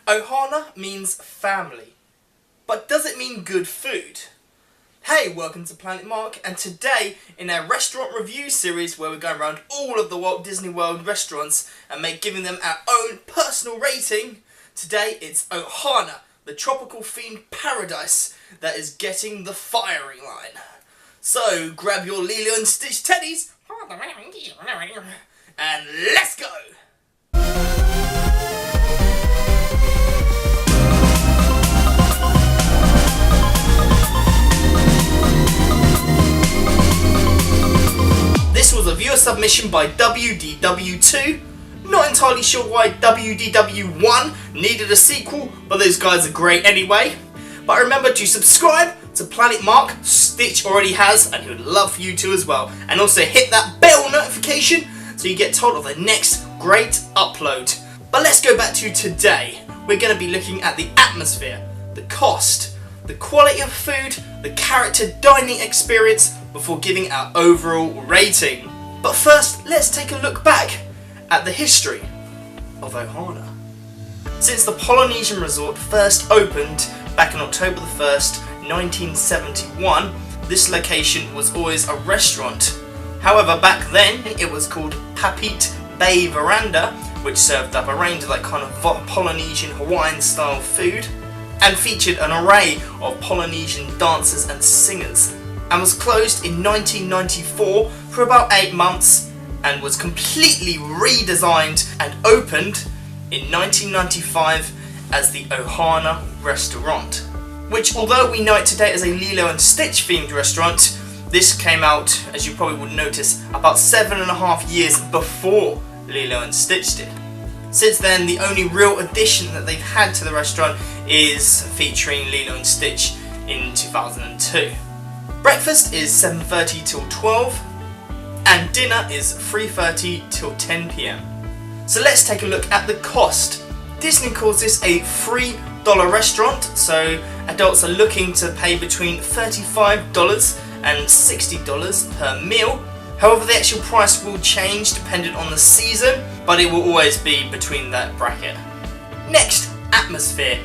Ohana means family, but does it mean good food? Hey, welcome to Planet Mark, and today in our restaurant review series where we're going around all of the Walt Disney World restaurants and giving them our own personal rating, today it's Ohana, the tropical themed paradise that is getting the firing line. So grab your Lilo and Stitch teddies and let's go! This was a viewer submission by WDW2. Not entirely sure why WDW1 needed a sequel, but those guys are great anyway. But remember to subscribe to Planet Mark. Stitch already has, and he would love for you to as well. And also hit that bell notification so you get told of the next great upload. But let's go back to today. We're going to be looking at the atmosphere, the cost, the quality of food, the character dining experience before giving our overall rating. But first, let's take a look back at the history of Ohana. Since the Polynesian resort first opened back on October the 1st, 1971, this location was always a restaurant. However, back then it was called Papit Bay Veranda, which served up a range of kind of Polynesian Hawaiian style food and featured an array of Polynesian dancers and singers, and was closed in 1994 for about 8 months and was completely redesigned and opened in 1995 as the Ohana restaurant, which, although we know it today as a Lilo and Stitch themed restaurant, this came out, as you probably would notice, about 7.5 years before Lilo and Stitch did. Since then, the only real addition that they've had to the restaurant is featuring Lilo and Stitch in 2002. Breakfast is 7:30 till 12 and dinner is 3:30 till 10 PM. So let's take a look at the cost. Disney calls this a $3 restaurant, so adults are looking to pay between $35 and $60 per meal. However, the actual price will change depending on the season, but it will always be between that bracket. Next, atmosphere.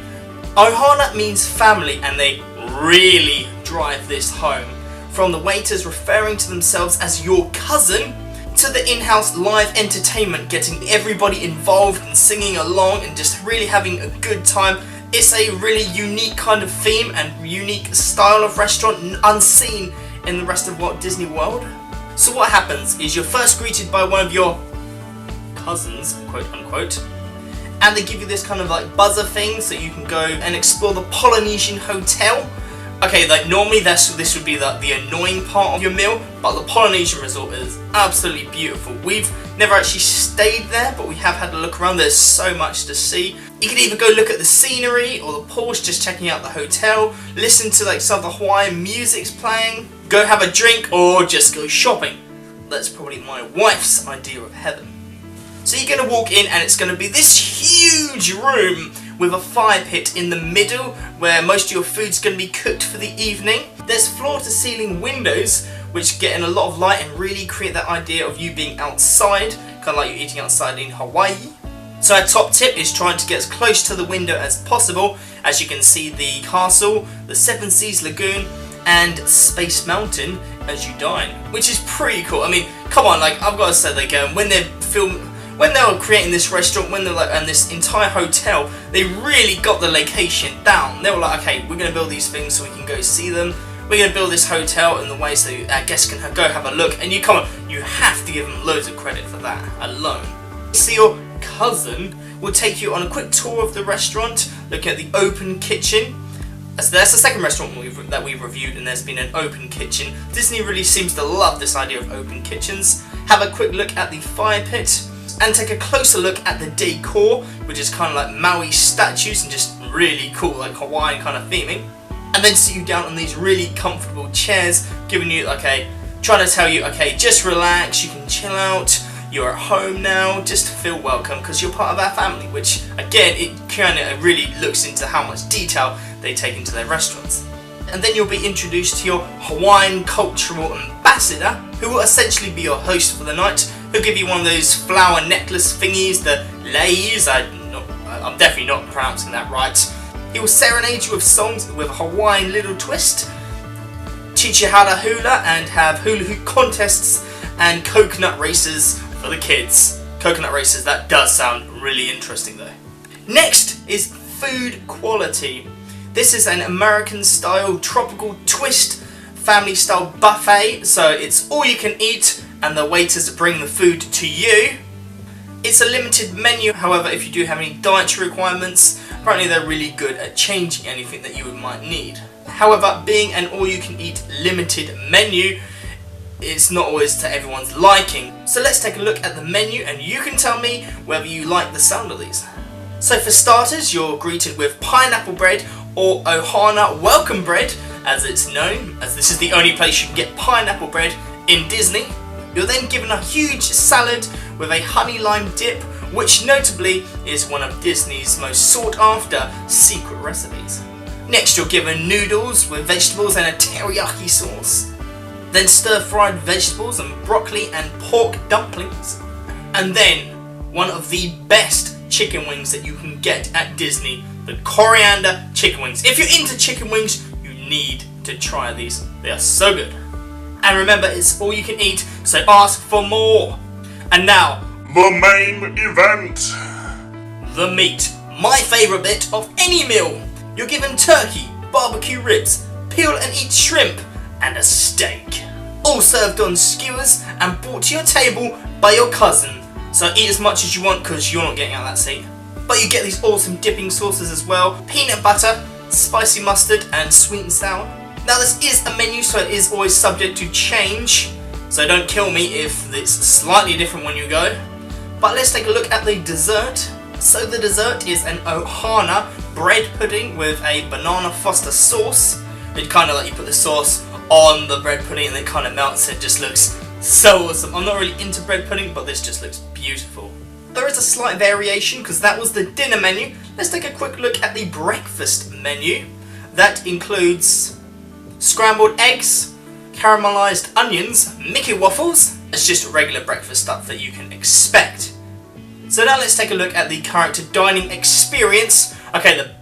Ohana means family, and they really drive this home. From the waiters referring to themselves as your cousin, to the in-house live entertainment getting everybody involved and singing along and just really having a good time. It's a really unique kind of theme and unique style of restaurant unseen in the rest of Walt Disney World. So what happens is you're first greeted by one of your cousins, quote unquote, and they give you this kind of buzzer thing so you can go and explore the Polynesian Hotel. Okay, normally this would be the annoying part of your meal, but the Polynesian resort is absolutely beautiful. We've never actually stayed there, but we have had a look around. There's so much to see. You can either go look at the scenery or the pools, just checking out the hotel, listen to some of the Hawaiian music's playing, go have a drink, or just go shopping. That's probably my wife's idea of heaven. So you're going to walk in and it's going to be this huge room with a fire pit in the middle where most of your food's going to be cooked for the evening. There's floor-to-ceiling windows which get in a lot of light and really create that idea of you being outside, kind of like you're eating outside in Hawaii. So our top tip is trying to get as close to the window as possible, as you can see the castle, the Seven Seas Lagoon and Space Mountain as you dine, which is pretty cool. I mean, come on, I've got to say, when they were creating this restaurant, and this entire hotel, they really got the location down. They were like, okay, we're going to build these things so we can go see them. We're going to build this hotel in the way so our guests can go have a look. And you have to give them loads of credit for that alone. So your cousin will take you on a quick tour of the restaurant, looking at the open kitchen. So that's the second restaurant that we've reviewed, and there's been an open kitchen. Disney really seems to love this idea of open kitchens. Have a quick look at the fire pit and take a closer look at the decor, which is kind of like Maui statues and just really cool, Hawaiian kind of theming. And then sit you down on these really comfortable chairs, giving you trying to tell you, okay, just relax, you can chill out, you're at home now, just feel welcome because you're part of our family, which again, it kind of really looks into how much detail they take into their restaurants. And then you'll be introduced to your Hawaiian cultural ambassador, who will essentially be your host for the night. He'll give you one of those flower necklace thingies, the leis, I'm definitely not pronouncing that right. He will serenade you with songs with a Hawaiian little twist, teach you how to hula, and have hula hoop contests and coconut races for the kids. Coconut races, that does sound really interesting though. Next is food quality. This is an American style tropical twist family style buffet, so it's all you can eat and the waiters bring the food to you. It's a limited menu, however if you do have any dietary requirements, apparently they're really good at changing anything that you might need. However, being an all you can eat limited menu, it's not always to everyone's liking. So let's take a look at the menu and you can tell me whether you like the sound of these. So for starters, you're greeted with pineapple bread or Ohana welcome bread as it's known, as this is the only place you can get pineapple bread in Disney. You're then given a huge salad with a honey lime dip, which notably is one of Disney's most sought after secret recipes. Next you're given noodles with vegetables and a teriyaki sauce. Then stir-fried vegetables and broccoli and pork dumplings. And then one of the best chicken wings that you can get at Disney, the coriander chicken wings. If you're into chicken wings, you need to try these. They are so good. And remember, it's all you can eat, so ask for more. And now, the main event. The meat. My favourite bit of any meal. You're given turkey, barbecue ribs, peel and eat shrimp, and a steak. All served on skewers and brought to your table by your cousin. So eat as much as you want because you're not getting out of that seat. But you get these awesome dipping sauces as well. Peanut butter, spicy mustard and sweet and sour. Now this is a menu, so it is always subject to change. So don't kill me if it's slightly different when you go. But let's take a look at the dessert. So the dessert is an Ohana bread pudding with a banana foster sauce. It kind of like you put the sauce on the bread pudding and it kind of melts. It just looks so awesome. I'm not really into bread pudding, but this just looks beautiful. There is a slight variation because that was the dinner menu. Let's take a quick look at the breakfast menu. That includes scrambled eggs, caramelized onions, Mickey waffles. It's just regular breakfast stuff that you can expect. So now let's take a look at the character dining experience. Okay,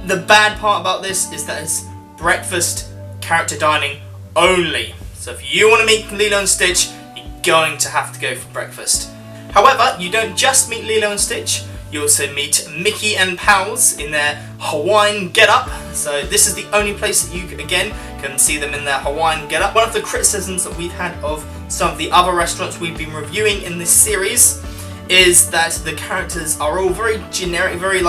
the bad part about this is that it's breakfast character dining only. So if you want to meet Lilo and Stitch, you're going to have to go for breakfast. However, you don't just meet Lilo and Stitch, you also meet Mickey and pals in their Hawaiian getup. So this is the only place that you, again, can see them in their Hawaiian getup. One of the criticisms that we've had of some of the other restaurants we've been reviewing in this series is that the characters are all very generic, very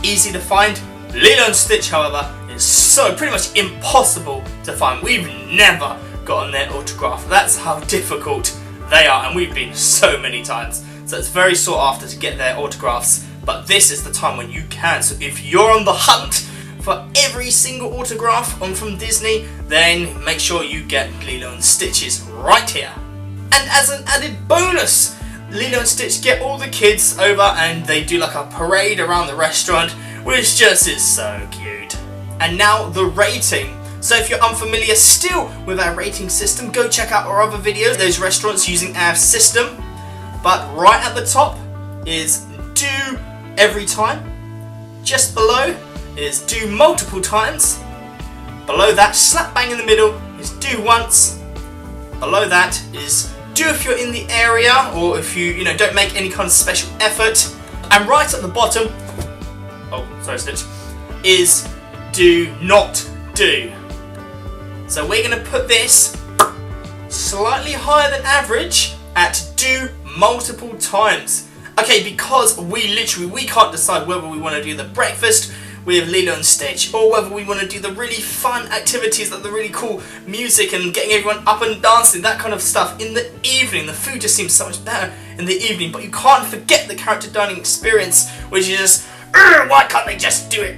easy to find. Lilo and Stitch, however, is so pretty much impossible to find. We've never gotten their autograph. That's how difficult they are, and we've been so many times. So it's very sought after to get their autographs, but this is the time when you can. So if you're on the hunt for every single autograph from Disney, then make sure you get Lilo and Stitch's right here. And as an added bonus, Lilo and Stitch get all the kids over and they do like a parade around the restaurant, which just is so cute. And now the rating. So if you're unfamiliar still with our rating system, go check out our other videos, those restaurants using our system. But right at the top is do every time. Just below is do multiple times. Below that, slap bang in the middle, is do once. Below that is do if you're in the area or if you don't make any kind of special effort. And right at the bottom, oh sorry Stitch, is do not do. So we're going to put this slightly higher than average at do multiple times. Okay, because we can't decide whether we want to do the breakfast with Lilo and Stitch or whether we want to do the really fun activities like the really cool music and getting everyone up and dancing, that kind of stuff in the evening. The food just seems so much better in the evening, but you can't forget the character dining experience, which is just, why can't they just do it?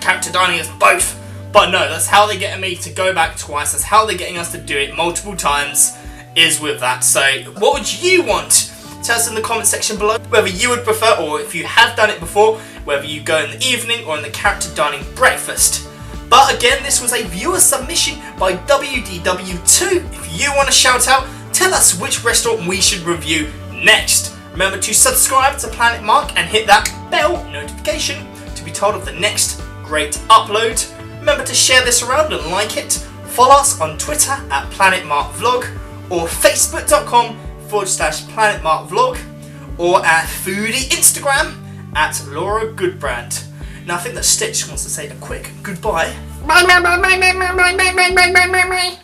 Character dining is both. But no, that's how they're getting me to go back twice. That's how they're getting us to do it multiple times, is with that. So what would you want? Tell us in the comment section below whether you would prefer, or if you have done it before, whether you go in the evening or in the character dining breakfast. But again, this was a viewer submission by WDW2. If you want to shout out, tell us which restaurant we should review next. Remember to subscribe to Planet Mark and hit that bell bell notification to be told of the next great upload. Remember to share this around and like it. Follow us on Twitter at PlanetMarkVlog or Facebook.com/PlanetMarkVlog or our foodie Instagram at Laura Goodbrand. Now I think that Stitch wants to say a quick goodbye. Bye.